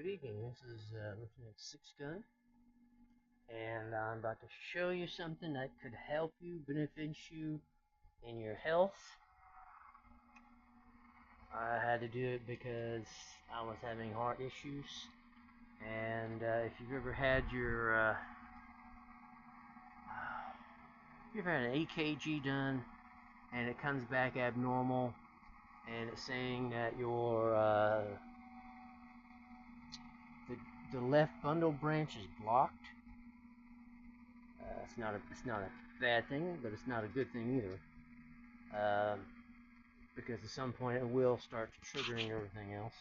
Good evening. This is Lieutenant Six Gun, and I'm about to show you something that could help you, benefit you in your health. I had to do it because I was having heart issues, and if you've ever had an EKG done and it comes back abnormal, and it's saying that the left bundle branch is blocked. It's not a bad thing, but it's not a good thing either. Because at some point it will start triggering everything else.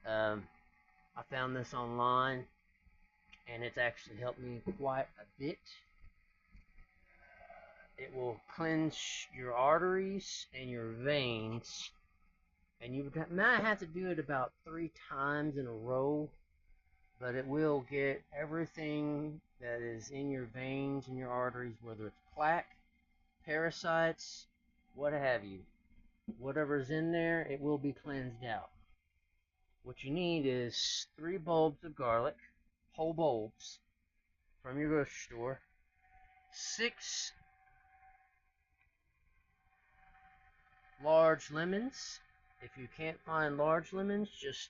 I found this online, and it's actually helped me quite a bit. It will cleanse your arteries and your veins, and you might have to do it about 3 times in a row, but it will get everything that is in your veins and your arteries, whether it's plaque, parasites, what have you. Whatever's in there, it will be cleansed out. What you need is 3 bulbs of garlic, whole bulbs, from your grocery store, 6 large lemons. If you can't find large lemons, just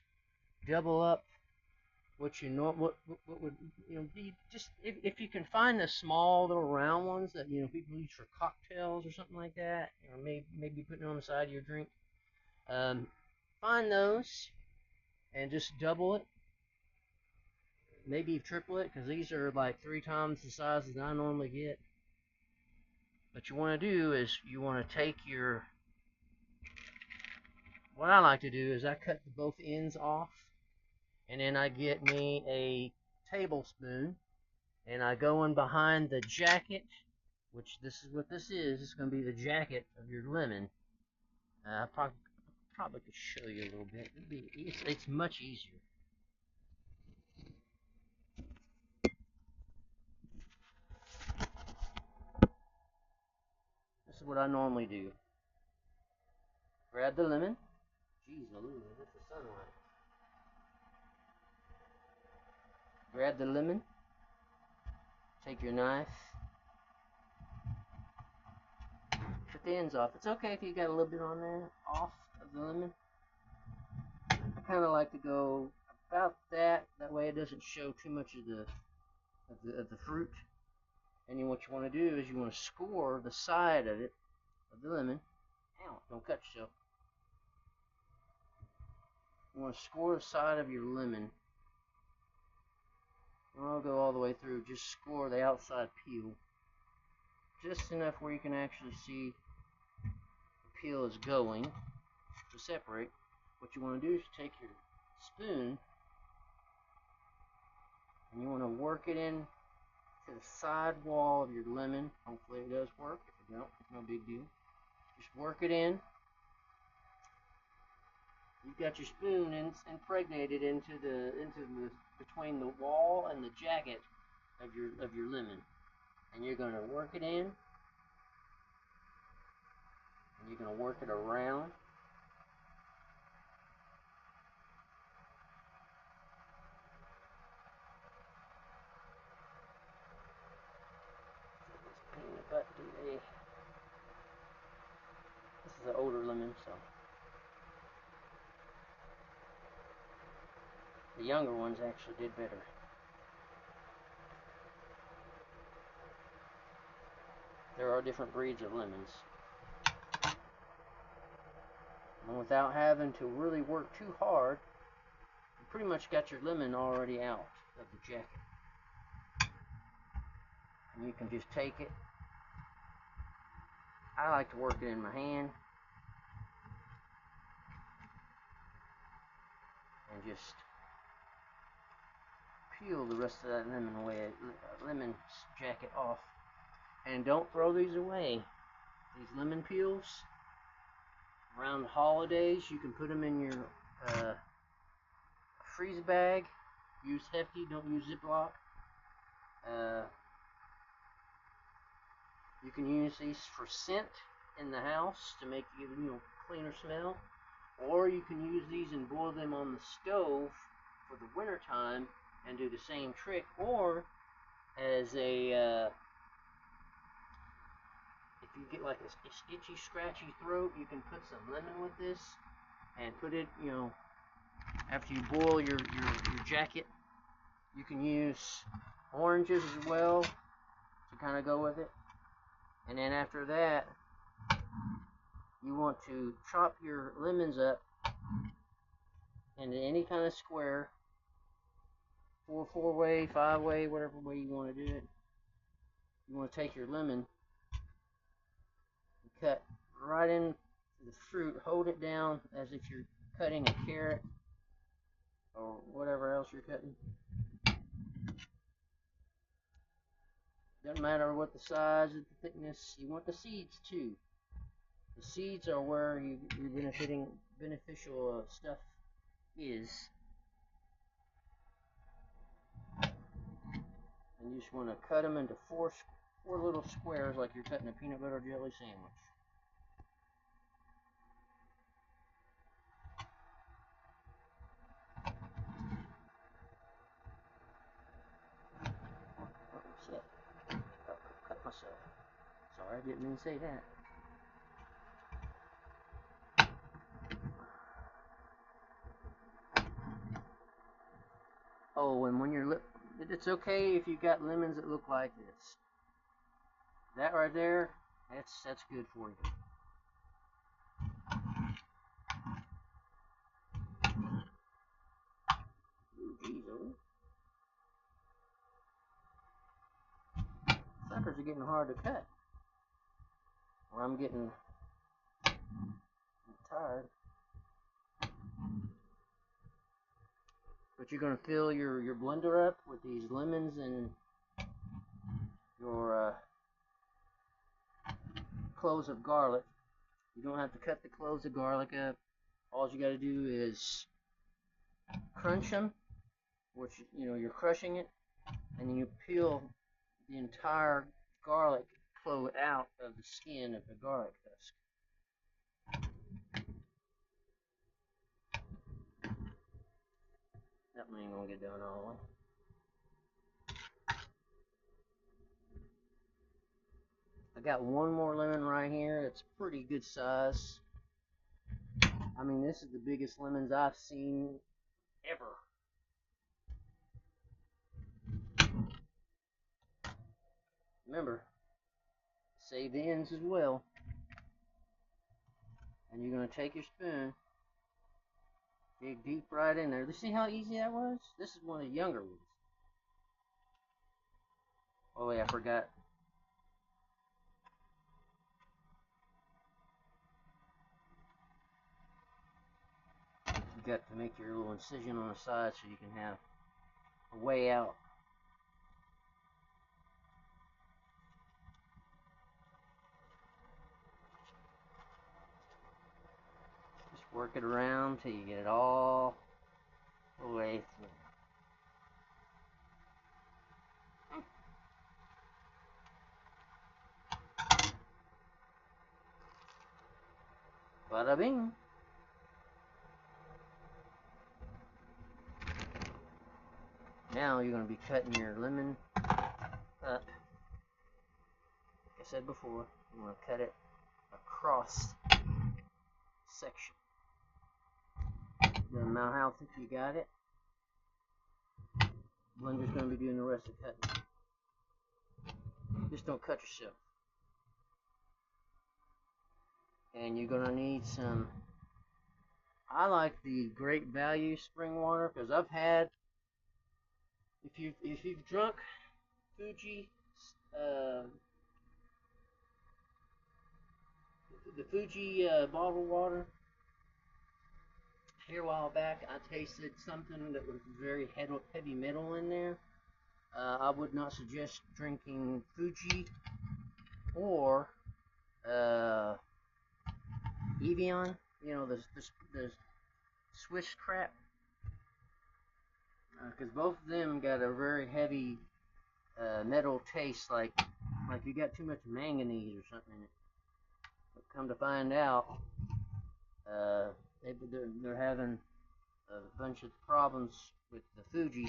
double up what you know. What would be just if you can find the small little round ones that people use for cocktails or something like that, or maybe putting on the side of your drink. Find those and just double it. Maybe triple it, because these are like 3 times the size that I normally get. What you want to do is you want to take what I like to do is I cut both ends off, and then I get me a tablespoon, and I go in behind the jacket, which this is what this is. It's going to be the jacket of your lemon. I probably could show you a little bit. It's much easier. This is what I normally do. Grab the lemon. Jeez Louise, that's the sunlight. Grab the lemon. Take your knife. Cut the ends off. It's okay if you got a little bit on there, off of the lemon. I kind of like to go about that. That way it doesn't show too much of the fruit. And then what you want to do is you want to score the side of it, of the lemon. Ow, don't cut yourself. You want to score the side of your lemon. I'll go all the way through. Just score the outside peel. Just enough where you can actually see the peel is going to separate. What you want to do is take your spoon and you want to work it in to the side wall of your lemon. Hopefully it does work. If it don't, it's no big deal. Just work it in. You've got your spoon impregnated into the between the wall and the jacket of your lemon, and you're going to work it in, and you're going to work it around. This is an older lemon, so the younger ones actually did better. There are different breeds of lemons. And without having to really work too hard, you pretty much got your lemon already out of the jacket. And you can just take it. I like to work it in my hand. And just peel the rest of that lemon jacket off. And don't throw these away. These lemon peels, around the holidays, you can put them in your freeze bag. Use Hefty, don't use Ziploc. You can use these for scent in the house to make cleaner smell, or you can use these and boil them on the stove for the winter time and do the same trick, or as a if you get like a itchy, scratchy throat, you can put some lemon with this and put it, you know, after you boil your jacket. You can use oranges as well to kind of go with it. And then after that, you want to chop your lemons up into any kind of square, four-way, 5-way, whatever way you want to do it. You want to take your lemon and cut right in the fruit, hold it down as if you're cutting a carrot or whatever else you're cutting. Doesn't matter what the size or the thickness. You want the seeds too. The seeds are where your beneficial stuff is. And you just want to cut them into four little squares like you're cutting a peanut butter jelly sandwich. Cut myself. Sorry, I didn't mean to say that. Oh, and when you're it's okay if you got lemons that look like this. That right there, that's good for you. Ooh, geez, suckers are getting hard to cut. Or I'm getting tired. But you're going to fill your blender up with these lemons and your cloves of garlic. You don't have to cut the cloves of garlic up. All you got to do is crunch them, which, you know, you're crushing it, and then you peel the entire garlic clove out of the skin of the garlic husk. That one ain't gonna get done all the way. I got one more lemon right here. It's pretty good size. I mean, this is the biggest lemons I've seen ever. Remember, save the ends as well. And you're going to take your spoon, dig deep right in there. See how easy that was? This is one of the younger ones. Oh yeah, I forgot. You got to make your little incision on the side so you can have a way out. Just work it around till you get it all the way through. Bada bing. Now you're going to be cutting your lemon up. Like I said before, you want to cut it across section. Doesn't matter how thick you got it. Blender's going to be doing the rest of the cutting. Just don't cut yourself. And you're going to need some, I like the Great Value spring water, because I've had, if you've drunk Fuji, the Fuji bottled water, here a while back I tasted something that was very heavy metal in there. I would not suggest drinking Fuji or Evian, you know, the Swiss crap, because both of them got a very heavy metal taste, like you got too much manganese or something in it. But come to find out, they're having a bunch of problems with the Fuji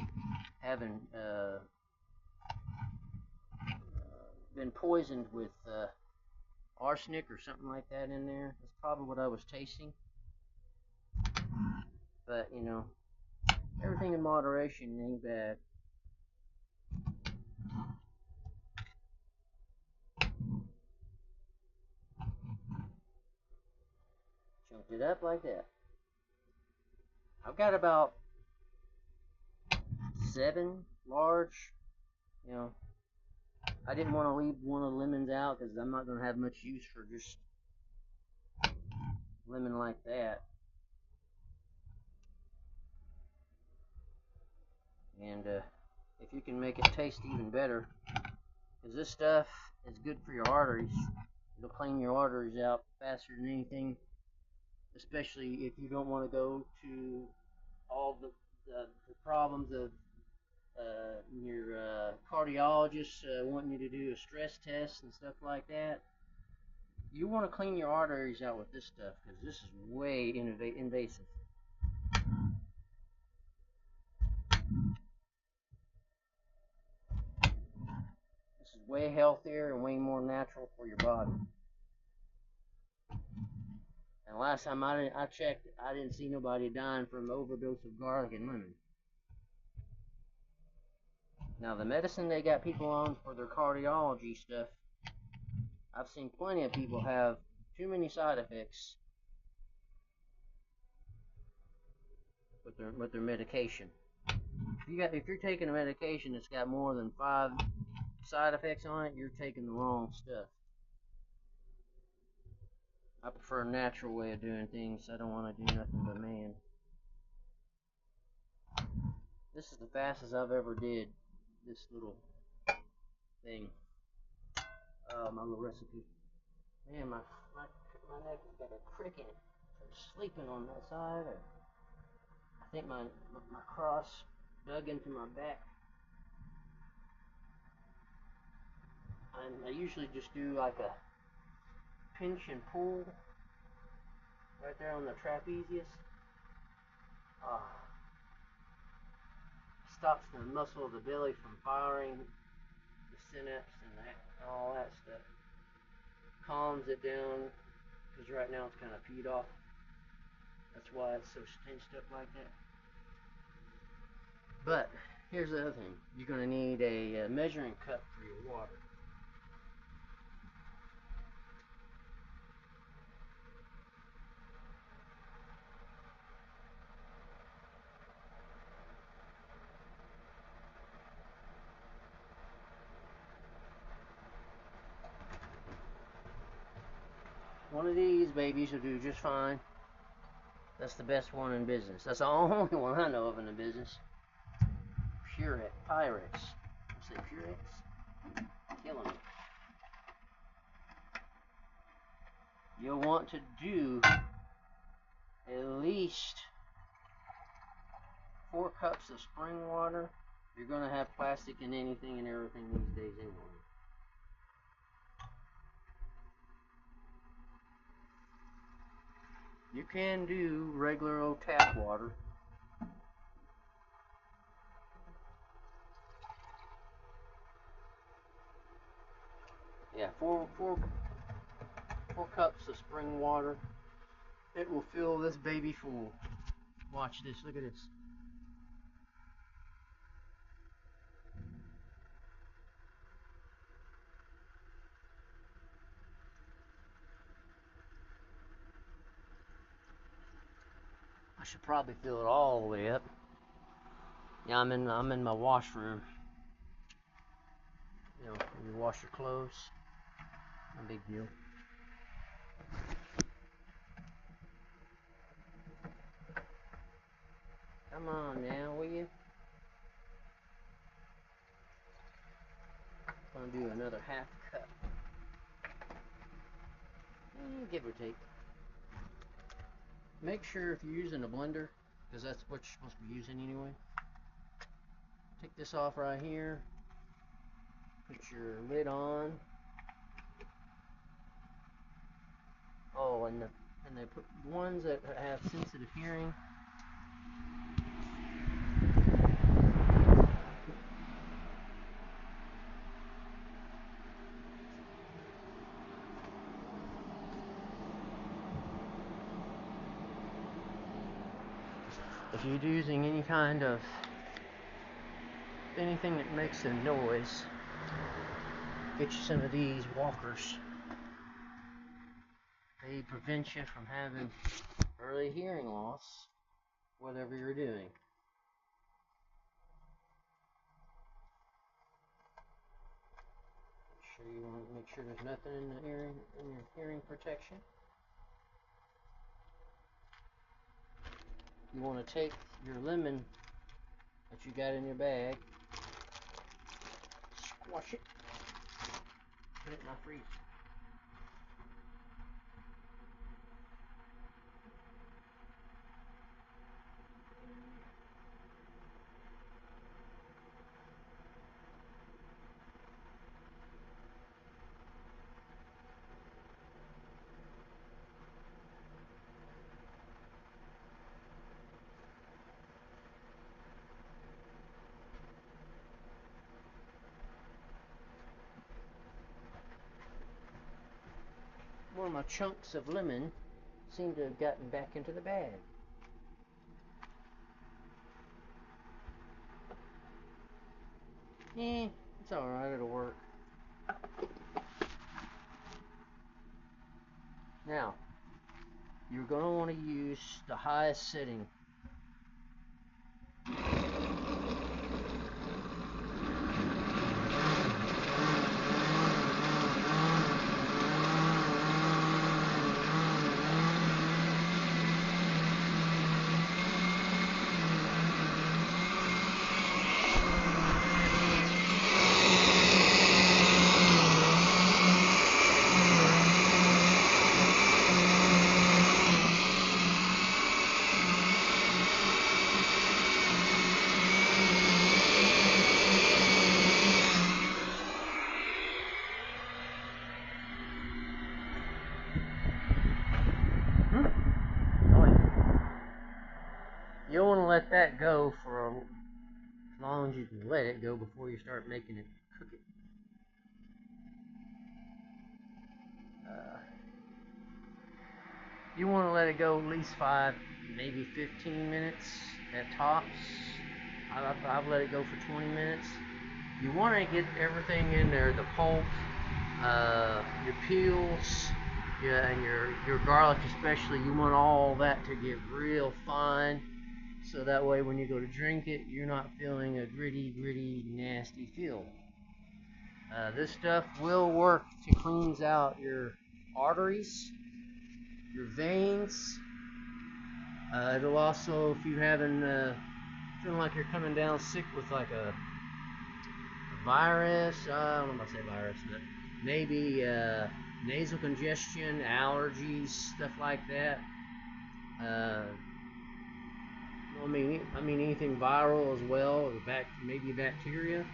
having been poisoned with arsenic or something like that in there. That's probably what I was tasting. But, you know, everything in moderation ain't bad. Chunked it up like that. I've got about 7 large, you know. I didn't want to leave one of the lemons out because I'm not going to have much use for just lemon like that. And if you can make it taste even better, because this stuff is good for your arteries. It'll clean your arteries out faster than anything, especially if you don't want to go to all the problems of your cardiologist wanting you to do a stress test and stuff like that. You want to clean your arteries out with this stuff because this is way invasive. This is way healthier and way more natural for your body. And last time I checked, I didn't see nobody dying from overdose of garlic and lemon. Now the medicine they got people on for their cardiology stuff, I've seen plenty of people have too many side effects with their medication. If you're taking a medication that's got more than 5 side effects on it, you're taking the wrong stuff. I prefer a natural way of doing things. I don't want to do nothing but man. This is the fastest I've ever did this little thing. My little recipe. Man, my neck has got a crick in it. I'm sleeping on that side, or I think my cross dug into my back. I usually just do like a pinch and pull right there on the trapezius. Stops the muscle of the belly from firing the synapse and all that stuff. Calms it down because right now it's kind of peed off. That's why it's so tensed up like that. But here's the other thing: you're going to need a measuring cup for your water. One of these babies will do just fine. That's the best one in business. That's the only one I know of in the business. Pyrex. I say Purex? Killing me. You'll want to do at least 4 cups of spring water. You're going to have plastic in anything and everything these days anyway. You can do regular old tap water. Yeah, four cups of spring water. It will fill this baby full. Watch this. Look at this. I should probably fill it all the way up. Yeah, I'm in my washroom. You know, you wash your clothes. No big deal. Come on now, will you? I'm gonna do another half cup. Give or take. Make sure if you're using a blender, because that's what you're supposed to be using anyway. Take this off right here. Put your lid on. Oh, and they put ones that have sensitive hearing. you're using anything that makes a noise, get you some of these walkers. They prevent you from having early hearing loss, whatever you're doing. You want to make sure there's nothing in your hearing protection. You want to take your lemon that you got in your bag, squash it, put it in my freezer. One of my chunks of lemon seemed to have gotten back into the bag. It's alright, it'll work. Now, you're going to want to use the highest setting. You'll want to let that go for as long as you can let it go before you start making it cook it. You want to let it go at least 5, maybe 15 minutes at tops. I've let it go for 20 minutes. You want to get everything in there, the pulp, your peels, and your garlic especially. You want all that to get real fine, so that way when you go to drink it, you're not feeling a gritty, nasty feel. This stuff will work to cleanse out your arteries, your veins. It'll also, if you're feeling like you're coming down sick with like a virus, I don't know if I say virus, but maybe nasal congestion, allergies, stuff like that. I mean anything viral as well, or maybe bacteria,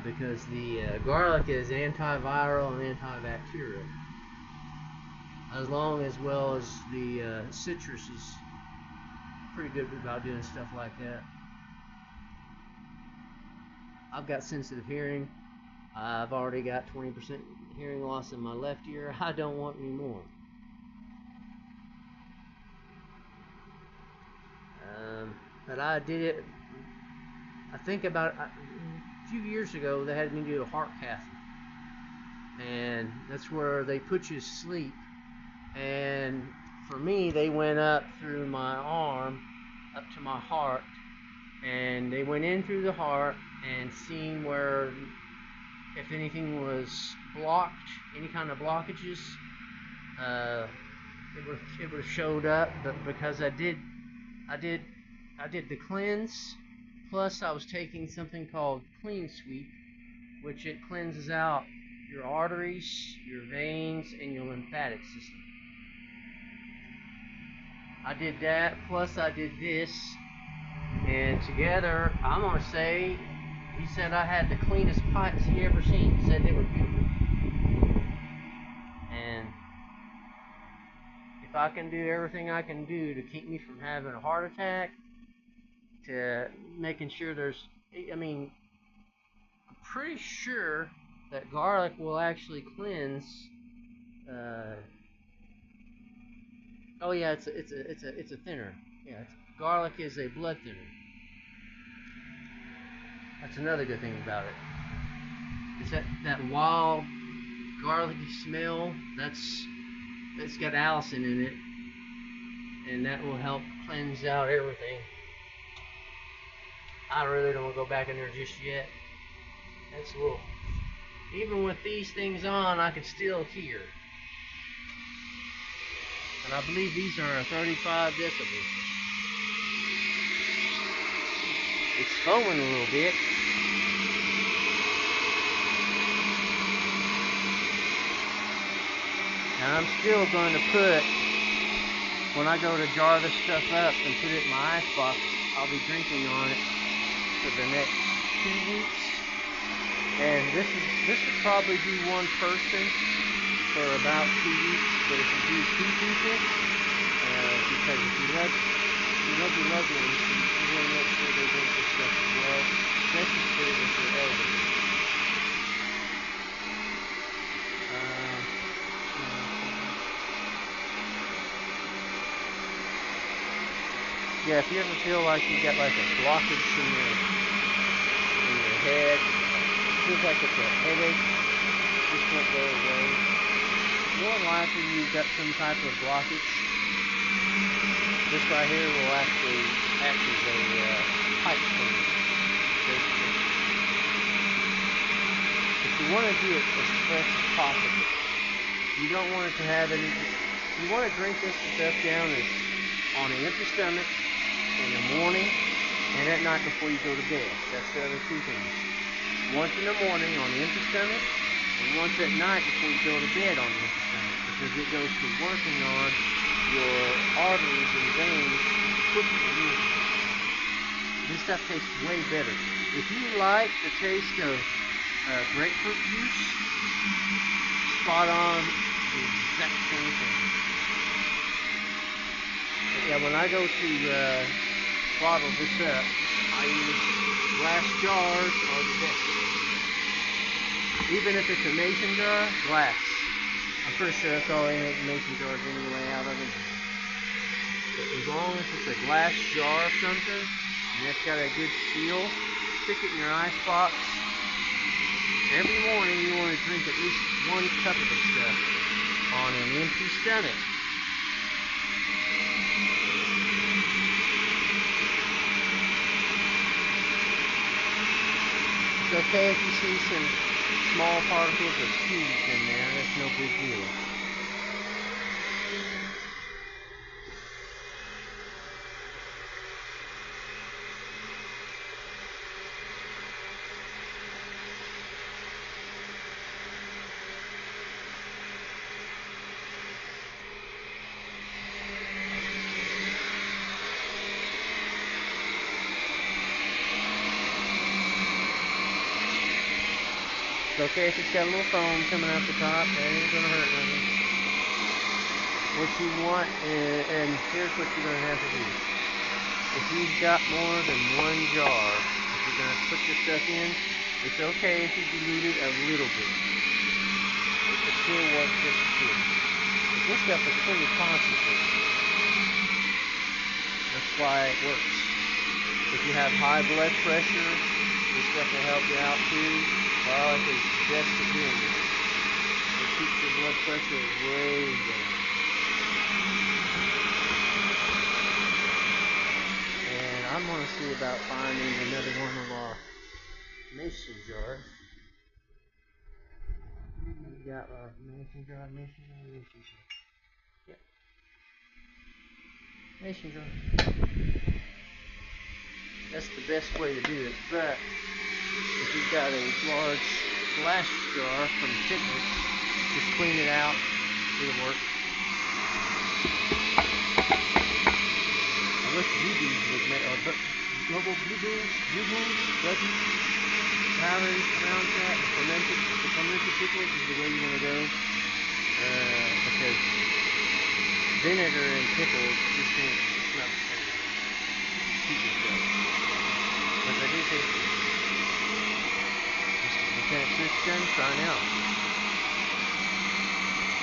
because the garlic is antiviral and antibacterial, as well as the citrus is pretty good about doing stuff like that. I've got sensitive hearing. I've already got 20% hearing loss in my left ear. I don't want any more. But I did it, I think about a few years ago, they had me do a heart catheter. And that's where they put you to sleep. And for me, they went up through my arm, up to my heart. And they went in through the heart and seen where, if anything was blocked, any kind of blockages, it would have showed up. But because I did the cleanse, plus I was taking something called Clean Sweep, which it cleanses out your arteries, your veins, and your lymphatic system. I did that, plus I did this, and together, I'm gonna say, he said I had the cleanest pipes he ever seen. He said they were beautiful. And if I can do everything I can do to keep me from having a heart attack, to making sure I'm pretty sure that garlic will actually cleanse. Oh yeah, it's a thinner. Yeah, garlic is a blood thinner. That's another good thing about it. It's that wild garlicky smell. It's got allicin in it, and that will help cleanse out everything. I really don't want to go back in there just yet. That's a little. Even with these things on, I can still hear. And I believe these are 35 decibels. It's foaming a little bit. Now I'm still going to put, when I go to jar this stuff up and put it in my icebox, I'll be drinking on it for the next 2 weeks. And this would probably be one person for about 2 weeks. But if you do 2 people, because if you love your loved ones, you want to make sure they drink this stuff as well, especially if they're elderly. Yeah, if you ever feel like you got like a blockage in your head, it feels like it's a headache, just won't go away. More than likely you've got some type of blockage. This right here will actually act as a pipe cleaner, basically. But you want to do it as fresh as possible. You don't want it to have any. You want to drink this stuff down on an empty stomach in the morning and at night before you go to bed. That's the other 2 things. Once in the morning on the empty stomach, and once at night before you go to bed on the empty stomach, because it goes to working on your arteries and veins quicker than usual. This stuff tastes way better. If you like the taste of grapefruit juice, spot on the exact same thing. But yeah, when I go to bottle this up, I use glass jars are the best. Even if it's a mason jar, glass. I'm pretty sure that's all they make mason jars anyway out of it. But as long as it's a glass jar or something, and it's got a good seal, stick it in your icebox. Every morning you want to drink at least 1 cup of this stuff on an empty stomach. It's okay if you see some small particles of seeds in there, that's no big deal. It's okay if it's got a little foam coming out the top, that ain't gonna hurt nothing. What you want is, and here's what you're gonna have to do. If you've got more than 1 jar, if you're gonna put this stuff in, it's okay if you dilute it a little bit. It will still work just as good. But this stuff is pretty concentrated. That's why it works. If you have high blood pressure, this stuff will help you out too. Garlic is best at doing this. It keeps your blood pressure way down. And I'm going to see about finding another one of our mason jars. We got our mason jar. Yeah. Mason jar. That's the best way to do it. But if you've got a large glass jar from Fitness, just clean it out. It'll work. I wish bluebees would make, or global bluebees, veggies, powders around that, and the fermented pickles is the way you want to go. Because vinegar and pickles just ain't, it's not the same. Keep it good. But they do taste good. Lieutenant Christian, sign out.